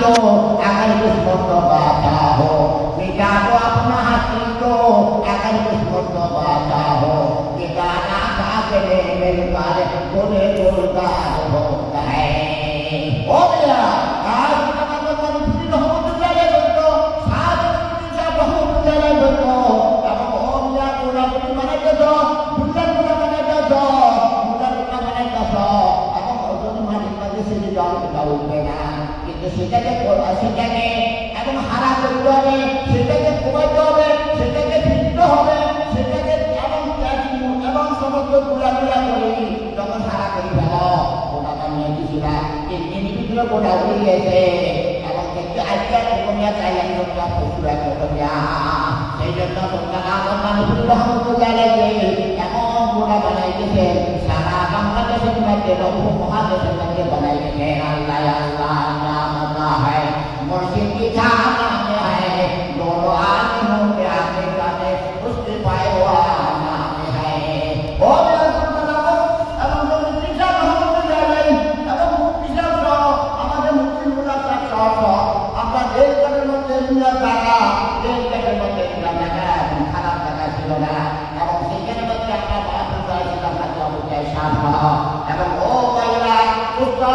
तो अगर किस्मत तो बाता हो, मिटा दो अपना हंसी तो अगर किस्मत तो बाता हो, ठिकाना कागले मेरे बारे बोले बोलता होता है। ओ भैया आज बहुत जाले बंदो साथ में बहुत जाले बंदो अब ओ भैया पूरा बने दो पूरा बने दो উঠবে না, কিন্তু সেটাকে এবং হারা করতে হবে, সেটাকে কমাইতে হবে, সেটাকে ফিরতে হবে, সেটাকে এবং সমস্ত গুলাগুলা করে যখন হারা করে ফেল ওটা নিয়ে দিছিলা তিন ভিতরে গোটা উড়ে গিয়েছে এবং দেখতে আজকে তোমরা চাইলেন তোমরা পশুরা তোমরা সেই জন্য তোমরা আমার মানুষের রহমতুল্লাহ এমন গোটা বানাই দিয়েছে সারা বাংলাদেশের মধ্যে মহাদেশের মধ্যে বানাই দিয়েছে। আল্লাহ আল্লাহ नाम का है मुर्शिद की नाम है दोनों आलिमों के आगे जाने उसके पाए हुआ नाम है। ओ मेरा सुल्तान এবং মুফতি সাহেব রহমতুল্লাহ আলাইহি এবং মুফতি সাহেব সহ আমাদের মুফতি মুল্লা সাহেব সহ আমরা দেশের মধ্যে নিয়ে যারা দেশের মধ্যে জায়গা খারাপ জায়গা ছিল না এবং সেখানে মধ্যে আমরা বাহাদুর সাহেব আমরা জবুজাই সাহেব এবং ও ভাইরা উত্তর